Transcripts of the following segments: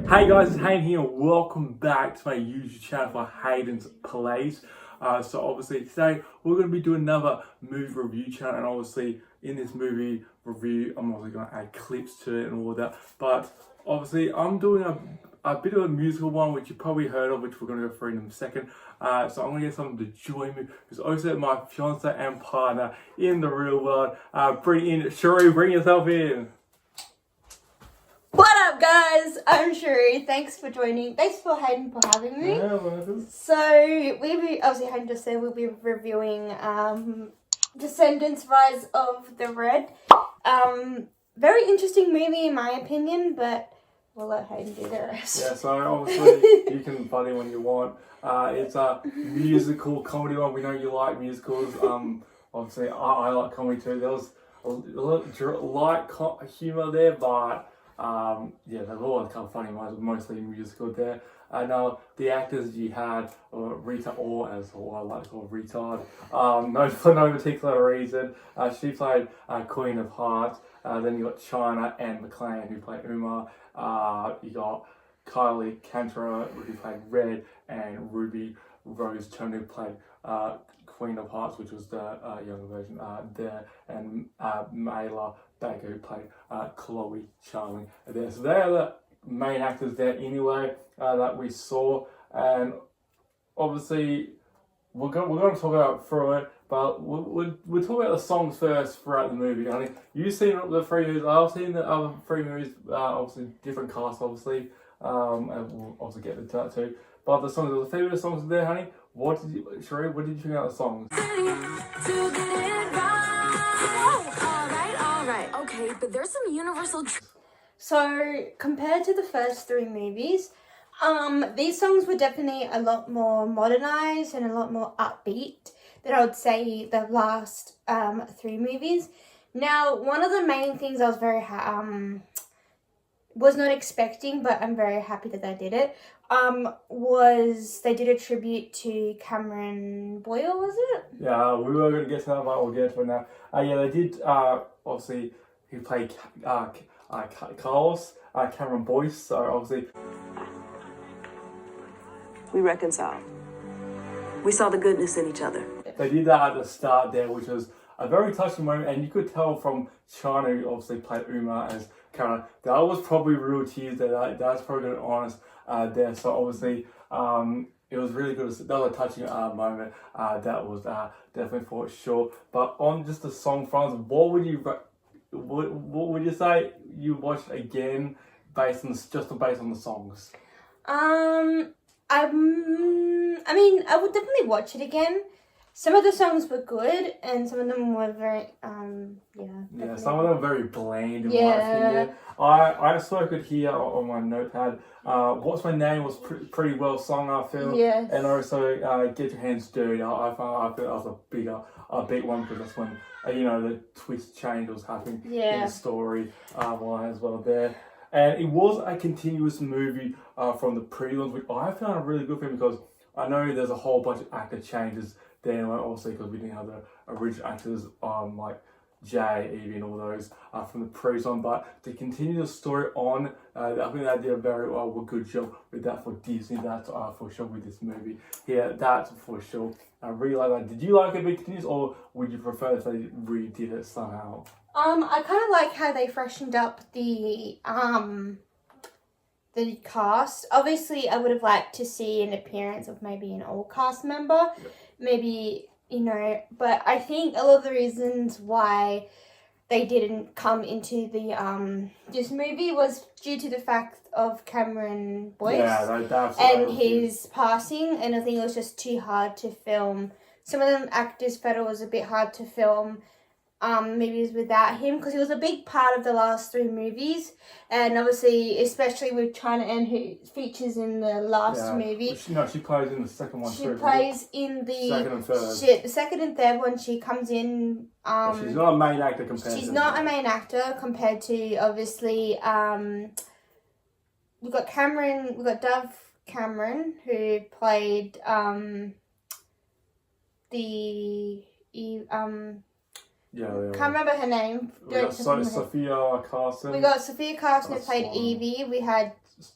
Hey guys, it's Hayden here and welcome back to my YouTube channel for Hayden's Plays. So obviously today we're going to be doing another movie review channel, and obviously in this movie review I'm obviously going to add clips to it and all that. But obviously I'm doing a bit of a musical one which you probably heard of, which we're going to go through in a second. So I'm going to get someone to join me who's also my fiance and partner in the real world. Bring in Shuri, bring yourself in. What up, guys? I'm Shuri. Thanks for joining. Thanks for Hayden for having me. Yeah, welcome. So obviously Hayden just said we'll be reviewing Descendants: Rise of the Red. Very interesting movie in my opinion, but we'll let Hayden do the rest. Yeah, so obviously you can butt in when you want. It's a musical comedy one. We know you like musicals. Obviously I like comedy too. There was a little light humour there, but yeah, there's always kind of funny ones, mostly musical there. Now the actors you had Rita Ora, as I like to call retard, for no particular reason. She played Queen of Hearts. Then you got China and McLean who played Uma. You got Kylie Cantora who played Red, and Ruby Rose Turner who played Queen of Hearts, which was the younger version there, and Mayla Baker who played Chloe Charming there. So they're the main actors there anyway that we saw, and obviously we're going to talk about through it, but we'll talk about the songs first throughout the movie. I mean, you've seen the three movies, I've seen the other three movies, obviously different casts obviously, and we'll also get into that too. But the songs, the favourite songs there, honey. What did you think about the songs? Alright, okay, but there's some universal... So compared to the first three movies, these songs were definitely a lot more modernized and a lot more upbeat than I would say the last three movies. Now, one of the main things I was very was not expecting, but I'm very happy that they did it, was they did a tribute to Cameron Boyle, was it? Yeah, we were going to get to that, but we'll get to it now. Yeah, they did, obviously, he played Carlos, Cameron Boyce, so obviously... We reconciled. We saw the goodness in each other. They did that at the start there, which was a very touching moment, and you could tell from China, who obviously played Uma as Karen, that was probably real tears there. That's probably going to be honest there. So obviously, it was really good. That was a touching moment. That was definitely for sure. But on just the song front, what would you say you watched again based on the songs? I mean, I would definitely watch it again. Some of the songs were good, and some of them were very, Yeah, some of them were very bland in my Yeah. opinion. I also could hear on my notepad, What's My Name was pretty well sung, I feel. Yes. And also, Get Your Hands Dirty, I feel that was a big one, because that's when, the twist change was happening in the story line as well there. And it was a continuous movie from the previous, which I found a really good thing, because I know there's a whole bunch of actor changes there, obviously because we didn't have the original actors like Jay, Evie and all those from the previous one, but to continue the story on, I think they did a very good job with that for Disney. That's for sure with this movie. Yeah, that's for sure. I really like that. Did you like it being continuous, or would you prefer if they redid it somehow? I kind of like how they freshened up the cast. Obviously, I would have liked to see an appearance of maybe an old cast member, maybe, but I think a lot of the reasons why they didn't come into the this movie was due to the fact of Cameron Boyce and his passing, and I think it was just too hard to film. Some of them actors felt it was a bit hard to film movies without him, because he was a big part of the last three movies, and obviously especially with China Anne, who features in the last movie. She plays in the second one. She plays in the second and third. The second and third one. She comes in. She's not a main actor compared. She's not a main actor compared to obviously. We've got Dove Cameron, who played can't remember her name. We got Sophia Carson. We got Sophia Carson who played Evie. We had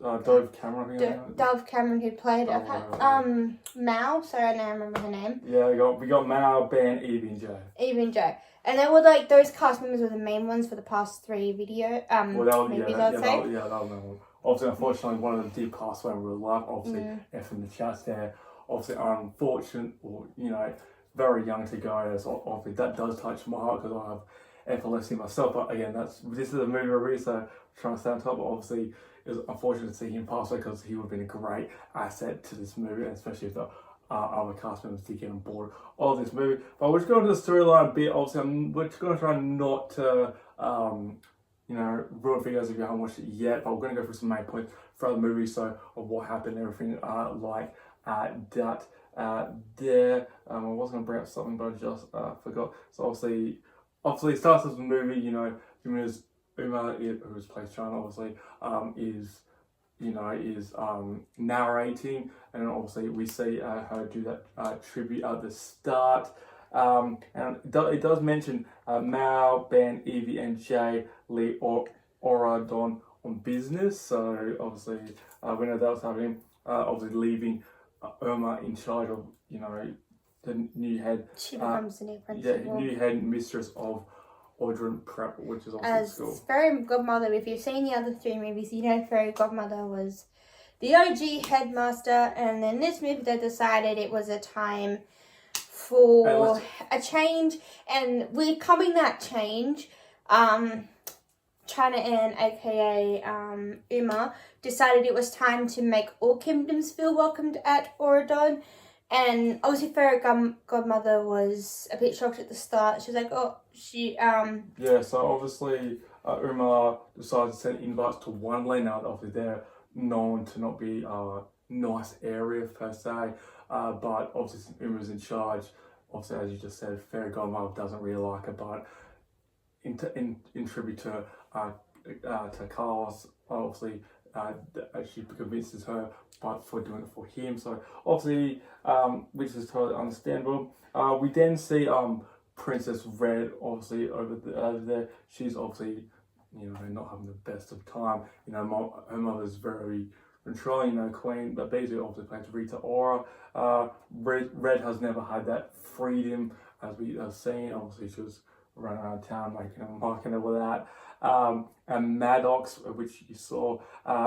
Dove Cameron. I think Dove Cameron, who played right. Mal. Sorry, I don't remember her name. Yeah, we got Mal, Ben, Evie, and Joe. Evie and Joe. And they were like, those cast members were the main ones for the past 3 movies, I'd say. That was the one. Obviously, unfortunately, one of them did pass away in real life. Obviously, F in the chats there. Obviously, unfortunate, or, very young to go. So obviously, that does touch my heart because I have epilepsy myself. But again, this is a movie review, so I'm trying to stay on top. But obviously, it was unfortunate to see him pass away because he would have been a great asset to this movie, and especially if the other cast members did get on board of this movie. But we're just going to the storyline a bit. Obviously, we're just going to try not to, ruin for you guys if you haven't watched it yet. But we're going to go through some main points throughout the movie, so of what happened, everything like that. There, I was going to bring up something, but I just forgot. So obviously, it starts as a movie. Uma, who's played China, obviously, is narrating, and then obviously we see her do that tribute at the start. And it does mention Mao, Ben, Evie, and Jay Lee Oradon on business. So obviously, we know that was happening. Obviously, leaving Irma in charge of the new head. She becomes the new principal. Yeah, new head mistress of Audrey Prep, which is obviously As school. Fairy Godmother, if you've seen the other 3 movies, you know Fairy Godmother was the OG headmaster, and in this movie they decided it was a time for a change, and we're coming that change. China Ann, aka Uma, decided it was time to make all kingdoms feel welcomed at Oradon. And obviously Fairy Godmother was a bit shocked at the start. She was like, Yeah, so obviously Uma decided to send invites to Wonderland. Now obviously they're known to not be a nice area per se, but obviously Uma's in charge. Obviously, as you just said, Fairy Godmother doesn't really like her, but in tribute to Carlos, obviously she convinces her, but for doing it for him. So obviously, which is totally understandable. We then see Princess Red obviously over there. She's obviously not having the best of time. Her mother's very controlling, Queen, but basically obviously plays Rita Ora. Red has never had that freedom as we have seen. Obviously, she was running around town marking it with that. And Maddox, which you saw,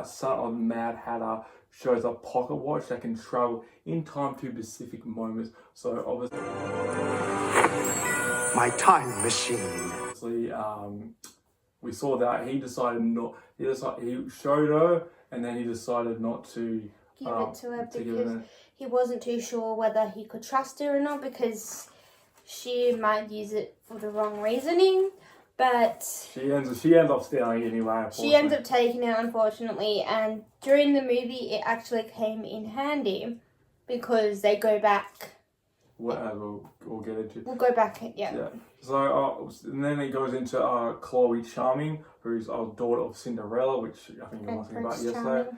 son of Mad Hatter, shows a pocket watch that can travel in time to specific moments. So obviously, my time machine. Obviously, we saw that he decided not. He showed her, and then he decided not to give it to her because he wasn't too sure whether he could trust her or not, because she might use it for the wrong reasoning. But she ends up stealing it anyway. She ends up taking it, unfortunately, and during the movie it actually came in handy because they go back. We'll get into. We'll go back, yeah. So and then it goes into Chloe Charming, who's a daughter of Cinderella, which I think you were asking about yesterday.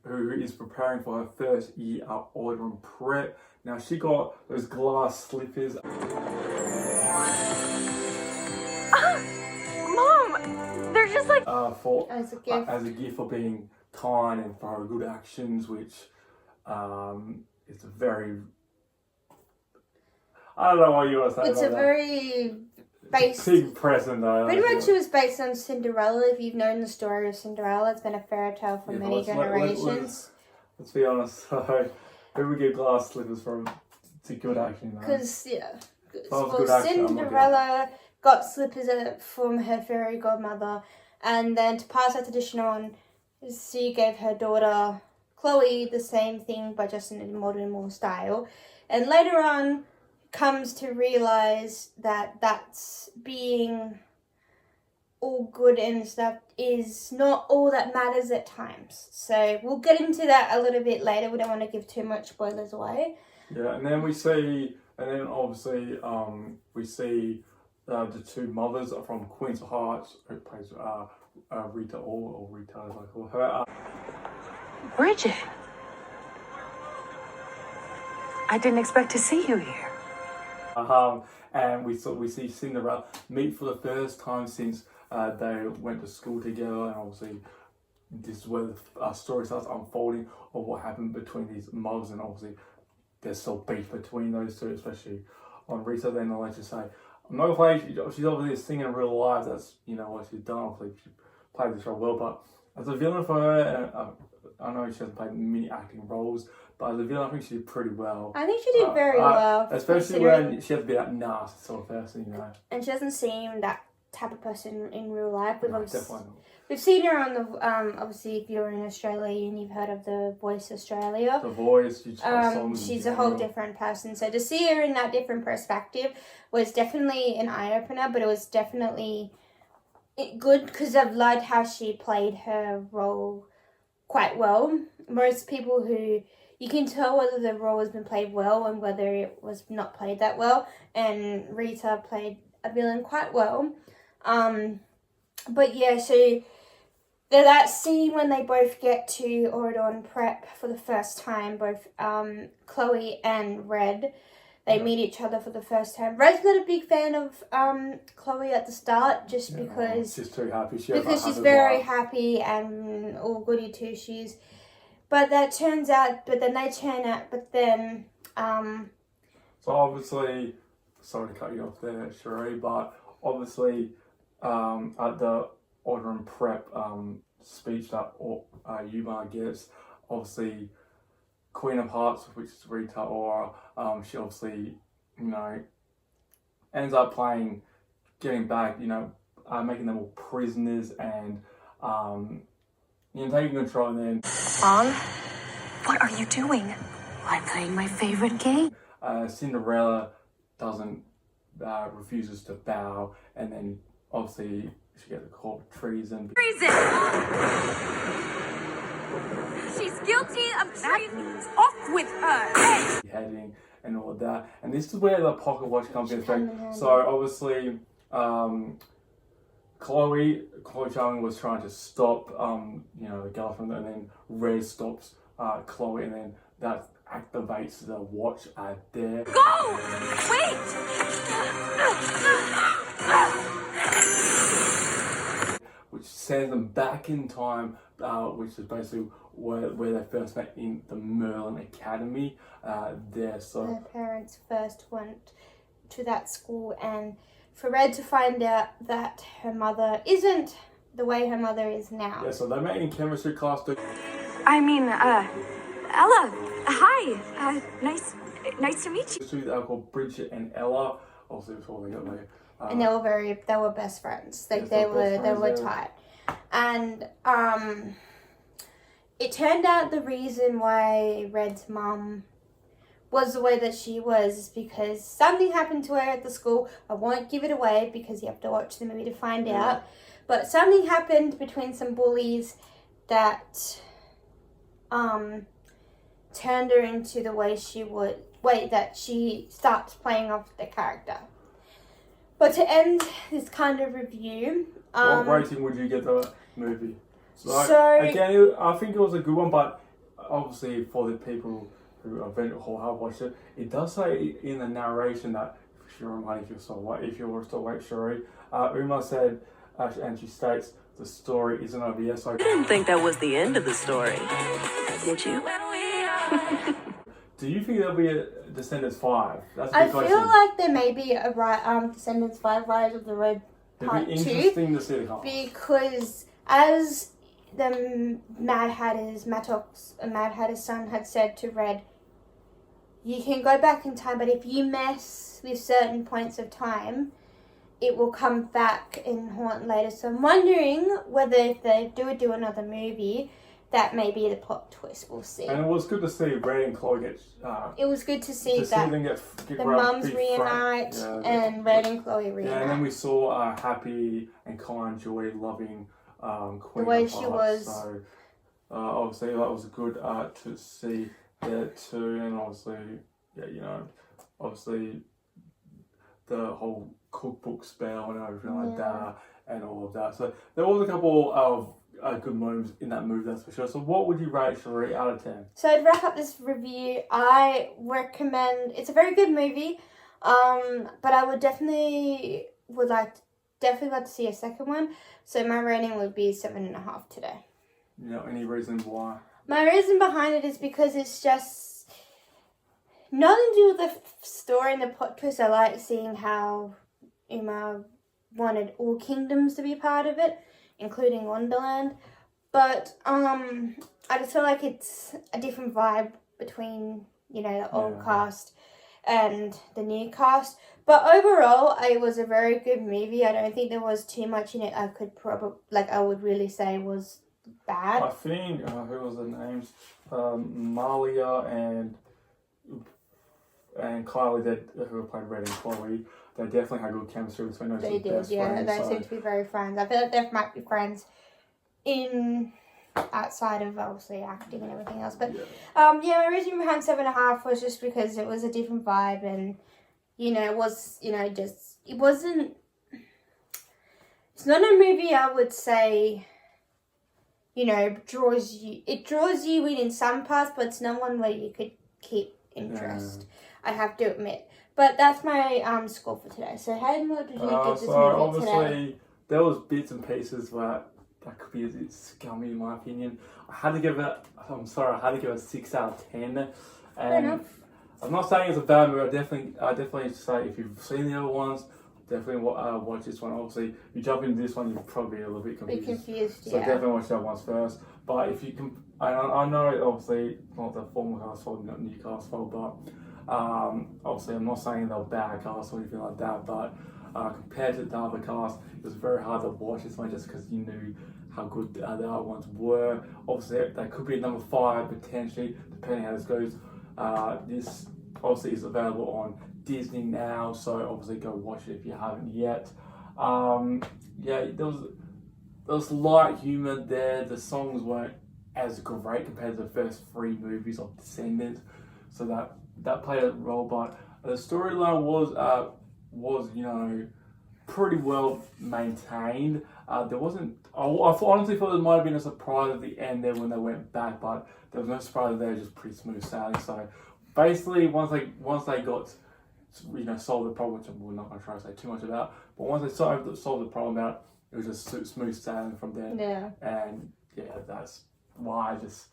Who is preparing for her first year at Audrey Prep. Now she got those glass slippers. Mom, they're just like as a gift for being kind and for her good actions, which is a very. I don't know what you want to say. It's a very big present though. Pretty much it was based on Cinderella. If you've known the story of Cinderella, it's been a fairy tale for many generations. Let's be honest. So, who would give glass slippers from? It's a good action. Because Cinderella got slippers from her fairy godmother, and then to pass that tradition on, she gave her daughter Chloe the same thing, but just in a more style. And later on, comes to realize that that's being all good and stuff is not all that matters at times. So we'll get into that a little bit later. We don't want to give too much spoilers away. Yeah, and then we see the two mothers from Queen's Hearts, who plays Rita or Rita as I call her. Bridget, I didn't expect to see you here. And we see Cinderella meet for the first time since they went to school together, and obviously this is where the story starts unfolding of what happened between these mugs, and obviously there's still beef between those two, especially on Rita. Then I'll let you say, I'm not gonna play. She's obviously a singer in real life. That's what she's done. Obviously, she played the show well, but as a villain for her, I know she hasn't played many acting roles, but as a villain, I think she did pretty well. I think she did very well. Especially when she has to be that nasty sort of person, And she doesn't seem that type of person in real life. Definitely. We've seen her on the obviously if you're in Australia and you've heard of The Voice Australia. The Voice, she's a whole different person. So to see her in that different perspective was definitely an eye opener, but it was definitely good because I've liked how she played her role quite well. Most people who you can tell whether the role has been played well and whether it was not played that well, and Rita played a villain quite well. But yeah, so that scene when they both get to Oridon Prep for the first time, both Chloe and Red, they meet each other for the first time. Red's not a big fan of Chloe at the start, just because she's too happy. She's very happy and all goody two shoes. But then they turn out. So obviously, sorry to cut you off there, Cherie, but obviously, at the Order and Prep speech that Yuma gets, obviously, Queen of Hearts, which is Rita Ora, she obviously, ends up getting back, making them all prisoners and, taking control. And then, Mom, what are you doing? I'm playing my favorite game. Cinderella refuses to bow, and then obviously she gets caught for treason. Treason! She's guilty of treason! Off with her! Hey! Beheading and all of that, and this is where the pocket watch comes in effect. So obviously, Chloe Chung was trying to stop, the girlfriend, and then Red stops Chloe, and then that activates the watch there. Go! Wait! Which sends them back in time, which is basically where they first met in the Merlin Academy. So her parents first went to that school, and for Red to find out that her mother isn't the way her mother is now. Yeah, so they met in chemistry class. Ella, hi. Nice to meet you. Two that are called Bridget and Ella. Also, before they got there. And they were best friends. Like they were tight. And it turned out the reason why Red's mum was the way that she was is because something happened to her at the school. I won't give it away because you have to watch the movie to find out. But something happened between some bullies that turned her into the way that she starts playing off the character. But to end this kind of review, what rating would you give the movie? So again, I think it was a good one, but obviously for the people who have watched it, it does say in the narration that if you're still awake, Cherie, Uma said, and she states, the story isn't over yet. So I didn't think that was the end of the story. Did you? Do you think there'll be a Descendants 5? That's a I big question. feel like there may be a Descendants 5 Rise of the Red Part 2. It'd be interesting to see the cast. Because as the Mad Hatter's son had said to Red, you can go back in time, but if you mess with certain points of time, it will come back and haunt later. So I'm wondering whether if they do another movie, that may be the plot twist. We'll see. And it was good to see Red and Chloe get. It was good to see that get the mums reunite and Red and Chloe reunite. Yeah, and then we saw happy and kind, joy, loving Queen. The way of she Hearts. was. So obviously that was good to see there too, and obviously the whole cookbook spell and everything like that, and all of that. So there was a couple of good moments in that movie, that's for sure. So what would you rate, Cherie, out of 10? So to wrap up this review, I recommend, it's a very good movie, but I would definitely like to see a second one. So my rating would be 7.5 today. You know, any reason why? My reason behind it is because it's just nothing to do with the story and the plot twist. I like seeing how Uma wanted all kingdoms to be part of it, including Wonderland. But I just feel like it's a different vibe between, you know, the old cast and the new cast. But overall, it was a very good movie. I don't think there was too much in it I would really say was bad. I think, who was the names? Malia and Kylie, who played Red and Chloe, they definitely had good chemistry between those They two did, best yeah. friends. They So, seem to be very friends. I feel like they might be friends in outside of obviously acting and everything else. But my reason behind 7.5 was just because it was a different vibe, and you know, it was, you know, just it wasn't. It's not a movie I would say, you know, draws you in some parts, but it's not one where you could keep interest. I have to admit. But that's my score for today. So Hayden, what did you give this so movie obviously today? there was bits and pieces where that could be a bit scummy in my opinion. I had to give it a 6 out of 10. And enough. I'm not saying it's a bad movie. I definitely say if you've seen the other ones, definitely watch this one. Obviously, if you jump into this one, you'll probably be a little bit confused. So definitely watch the other ones first. But if you can, I know obviously not the former cast fault, not new cast fault, but obviously I'm not saying they're bad cast or anything like that. But compared to the other cast, it was very hard to watch this one just because you knew how good the other ones were. Obviously, they could be number 5 potentially, depending how this goes. This obviously is available on Disney now, so obviously go watch it if you haven't yet. There was light humor there. The songs weren't as great compared to the first 3 movies of Descendants, so that played a role. But the storyline was you know pretty well maintained. There wasn't. I honestly thought there might have been a surprise at the end there when they went back, but there was no surprise there. Just pretty smooth sailing. So basically, once they got, you know, solved the problem, which we're not going to try to say too much about, but once they solved the problem out, it was just smooth sailing from there. Yeah. And yeah, that's why it was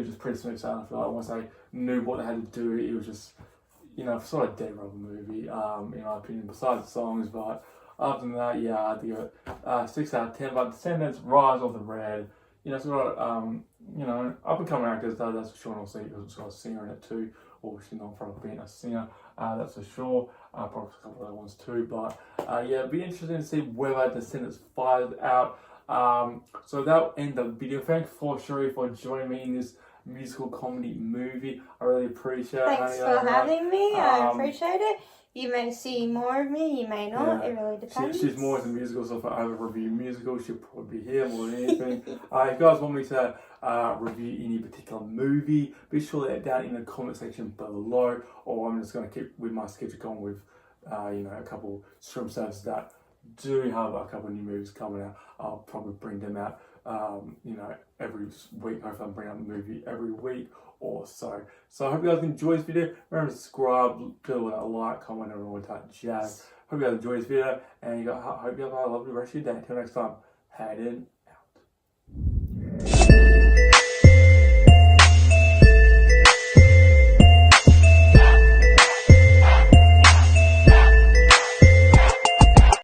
just pretty smooth sailing. I feel like once they knew what they had to do, it was just, you know, sort of dead rubber movie, in my opinion, besides the songs. But other than that, yeah, I'd give it 6 out of 10. But Descendants, Rise of the Red, you know, sort of, you know, up and coming actors, that's for sure. And also, who's got a singer in it too, or she's known for being a singer, that's for sure. Probably a couple of other ones too. But yeah, it'd be interesting to see whether Descendants fires out. So that'll end the video. Thanks for Sherry for joining me in this musical comedy movie. I really appreciate it. Thanks for having me. I appreciate it. You may see more of me, you may not. Yeah. It really depends. She's more into musicals, so if I ever review musicals, she'll probably be here more than anything. If you guys want me to review any particular movie, be sure to let it down in the comment section below, or I'm just going to keep with my schedule going with you know, a couple stream services that do have a couple of new movies coming out. I'll probably bring them out you know, every week. Hopefully I'm bringing out a movie every week or so. So I hope you guys enjoy this video. Remember to subscribe, do that like, comment, and all that jazz. Hope you guys enjoy this video, and hope you have a lovely rest of your day. Until next time, Hayden